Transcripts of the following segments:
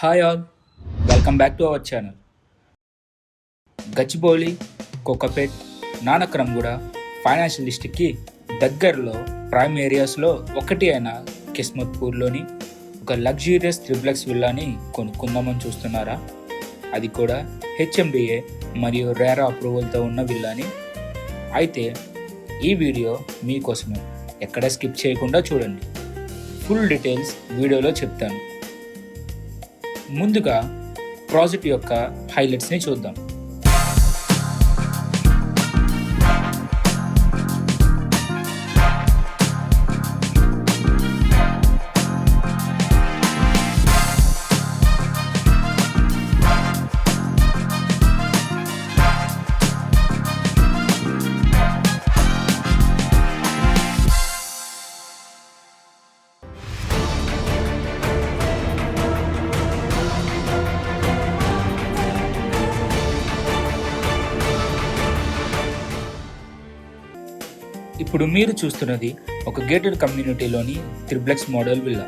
Hi all, welcome back to our channel. Gachibowli, Kokapet, Nanakramguda financial డిస్ట్రిక్ట్కి దగ్గరలో prime ఏరియాస్లో ఒకటి అయిన కిస్మత్పూర్లోని ఒక లగ్జూరియస్ త్రిప్లెక్స్ విల్లాని కొనుక్కుందామని చూస్తున్నారా? అది కూడా హెచ్ఎండిఏ మరియు రేరా అప్రూవల్తో ఉన్న విల్లాని. అయితే ఈ వీడియో మీకోసమే, ఎక్కడ స్కిప్ చేయకుండా చూడండి. ఫుల్ డీటెయిల్స్ వీడియోలో చెప్తాను. ముందుగా ప్రాజెక్ట్ యొక్క హైలైట్స్ని చూద్దాం. ఇప్పుడు మీరు చూస్తున్నది ఒక గేటెడ్ కమ్యూనిటీలోని త్రిప్లెక్స్ మోడల్ విల్లా.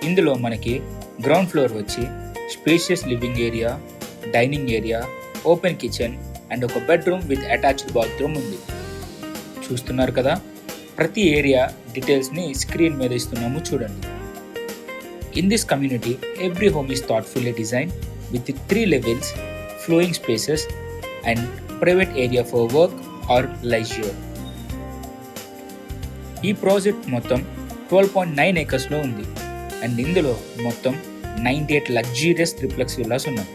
ఇందులో మనకి గ్రౌండ్ ఫ్లోర్ వచ్చి spacious living area, dining area, open kitchen and ఒక బెడ్రూమ్ విత్ అటాచ్డ్ బాత్రూమ్ ఉంది. చూస్తున్నారు కదా, ప్రతి ఏరియా డీటెయిల్స్ని స్క్రీన్ మీద ఇస్తున్నాము, చూడండి. In this community every home is thoughtfully design with 3 levels, flowing spaces and private area for work or leisure. ఈ project మొత్తం 12.9 acresలో ఉంది అండ్ ఇందులో మొత్తం 98 లగ్జూరియస్ త్రిప్లెక్స్ విల్లాస్ ఉన్నాయి.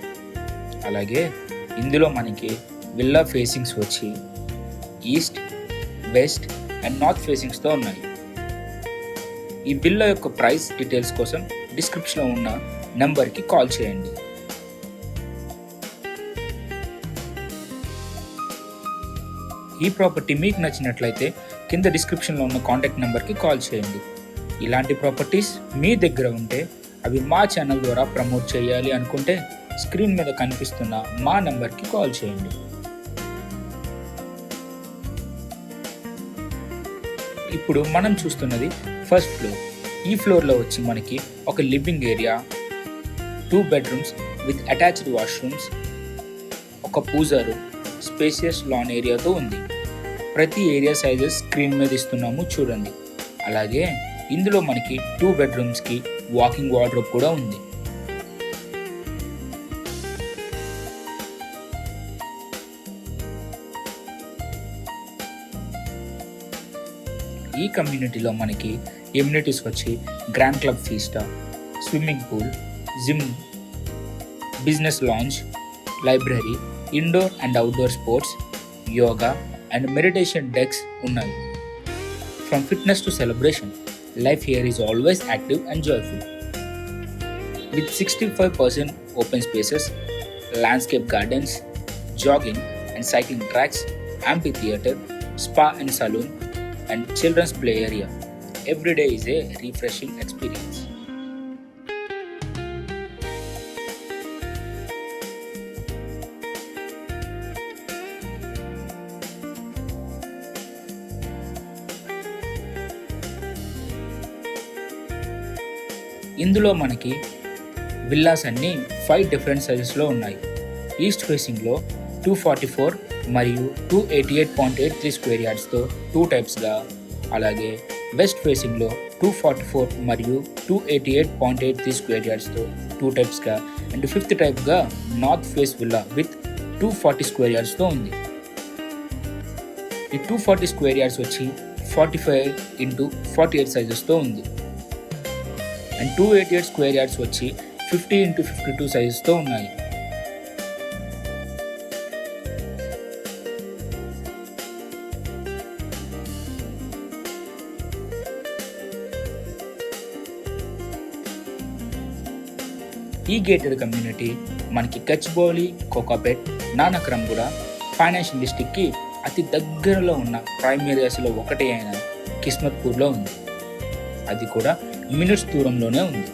అలాగే ఇందులో మనకి విల్లా ఫేసింగ్స్ వచ్చి ఈస్ట్, వెస్ట్ అండ్ నార్త్ ఫేసింగ్స్తో ఉన్నాయి. ఈ విల్లా యొక్క ప్రైస్ డీటెయిల్స్ కోసం డిస్క్రిప్షన్లో ఉన్న నెంబర్కి కాల్ చేయండి. ఈ ప్రాపర్టీ మీకు నచ్చినట్లయితే కింద డిస్క్రిప్షన్లో ఉన్న కాంటాక్ట్ నెంబర్కి కాల్ చేయండి. ఇలాంటి ప్రాపర్టీస్ మీ దగ్గర ఉంటే అవి మా ఛానల్ ద్వారా ప్రమోట్ చేయాలి అనుకుంటే స్క్రీన్ మీద కనిపిస్తున్న మా నెంబర్కి కాల్ చేయండి. ఇప్పుడు మనం చూస్తున్నది ఫస్ట్ ఫ్లోర్. ఈ ఫ్లోర్లో వచ్చి మనకి ఒక living area, 2 bedrooms with attached washrooms, ఒక పూజా రూమ్, స్పేసియస్ లాన్ ఏరియాతో ఉంది. ప్రతి ఏరియా సైజెస్ స్క్రీన్ మీద ఇస్తున్నాము, చూడండి. అలాగే ఇందులో మనకి 2 bedroomsకి వాకింగ్ వార్డ్రోబ్ కూడా ఉంది. ఈ కమ్యూనిటీలో మనకి ఎమ్యూనిటీస్ వచ్చి grand club fiesta, swimming pool, gym, business lounge, library, indoor and outdoor sports, yoga and meditation decks ఉన్నాయి. From fitness to celebration, life here is always active and joyful. With 65% open spaces, landscape gardens, jogging and cycling tracks, amphitheater, spa and saloon, and children's play area, every day is a refreshing experience. ఇందులో మనకి villas అన్నీ 5 different సైజెస్లో ఉన్నాయి. East ఫేసింగ్లో 244 మరియు 288.83 square yardsతో 2 typesగా, అలాగే west ఫేసింగ్లో 244 మరియు 288.83 square yardsతో 2 typesగా అండ్ 5th typeగా north face villa with 240 square yardsతో ఉంది. ఈ 240 square yards వచ్చి 45x48 సైజెస్తో ఉంది అండ్ 288 square yards వచ్చి 50x52 సైజెస్తో ఉన్నాయి. ఈ గేటెడ్ కమ్యూనిటీ మనకి గచ్చిబౌలి, కోకాపేట్, నానక్రమ్గూడ ఫైనాన్షియల్ డిస్ట్రిక్ట్కి అతి దగ్గరలో ఉన్న ప్రైమ్ ఏరియాస్లో ఒకటి అయిన కిస్మత్పూర్లో ఉంది. అది కూడా మినిట్స్ దూరంలోనే ఉంది.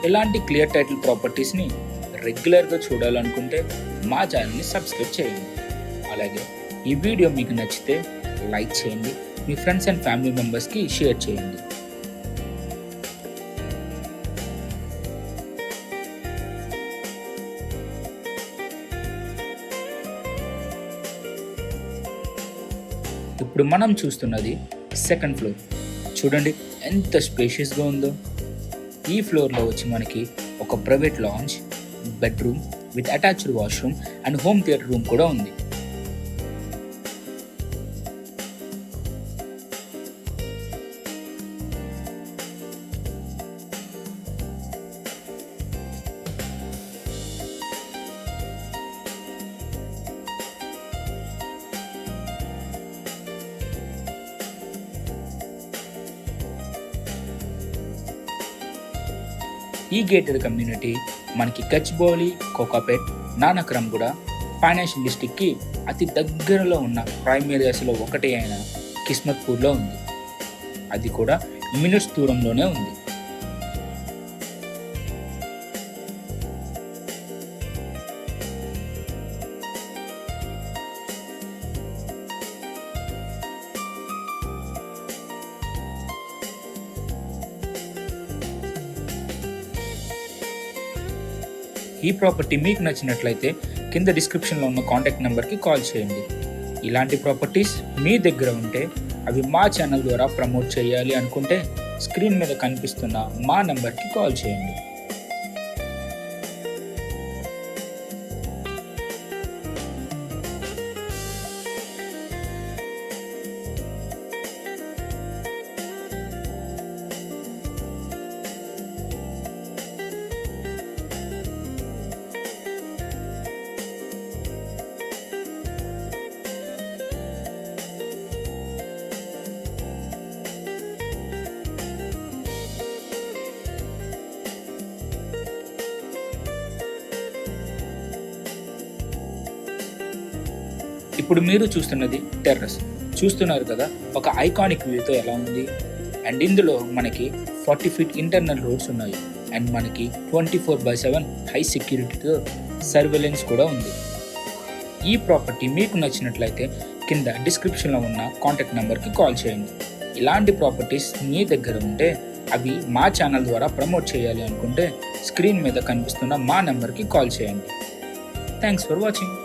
ఇలాంటి క్లియర్ టైటిల్ ప్రాపర్టీస్ని రెగ్యులర్గా చూడాలనుకుంటే మా ఛానల్ని సబ్స్క్రైబ్ చేయండి. అలాగే ఈ వీడియో మీకు నచ్చితే లైక్ చేయండి, మీ ఫ్రెండ్స్ అండ్ ఫ్యామిలీ మెంబర్స్కి షేర్ చేయండి. ఇప్పుడు మనం చూస్తున్నది సెకండ్ ఫ్లోర్. చూడండి ఎంత స్పేషియస్గా ఉందో. ఈ ఫ్లోర్లో వచ్చి మనకి ఒక private lounge, bedroom with attached washroom and home theatre room కూడా ఉంది. ఈ గేటెడ్ కమ్యూనిటీ మనకి గచ్చిబౌలి, కోకాపేట్, నానక్రమ్గూడ ఫైనాన్షియల్ డిస్ట్రిక్ట్కి అతి దగ్గరలో ఉన్న ప్రైమ్ ఏరియాస్లో ఒకటి అయిన కిస్మత్పూర్లో ఉంది. అది కూడా మినిట్స్ దూరంలోనే ఉంది. ఈ ప్రాపర్టీ మీకు నచ్చినట్లయితే కింద డిస్క్రిప్షన్లో ఉన్న కాంటాక్ట్ నెంబర్కి కాల్ చేయండి. ఇలాంటి ప్రాపర్టీస్ మీ దగ్గర ఉంటే అవి మా ఛానల్ ద్వారా ప్రమోట్ చేయాలి అనుకుంటే స్క్రీన్ మీద కనిపిస్తున్న మా నెంబర్కి కాల్ చేయండి. ఇప్పుడు మీరు చూస్తున్నది టెర్రస్. చూస్తున్నారు కదా ఒక ఐకానిక్ వ్యూతో ఎలా ఉంది. అండ్ ఇందులో మనకి 40 ఫీట్ ఇంటర్నల్ రోడ్స్ ఉన్నాయి. అండ్ మనకి 24/7 హై సెక్యూరిటీతో సర్వేలెన్స్ కూడా ఉంది. ఈ ప్రాపర్టీ మీకు నచ్చినట్లయితే కింద డిస్క్రిప్షన్లో ఉన్న కాంటాక్ట్ నెంబర్కి కాల్ చేయండి. ఇలాంటి ప్రాపర్టీస్ మీ దగ్గర ఉంటే అవి మా ఛానల్ ద్వారా ప్రమోట్ చేయాలి అనుకుంటే స్క్రీన్ మీద కనిపిస్తున్న మా నెంబర్కి కాల్ చేయండి. Thanks for watching.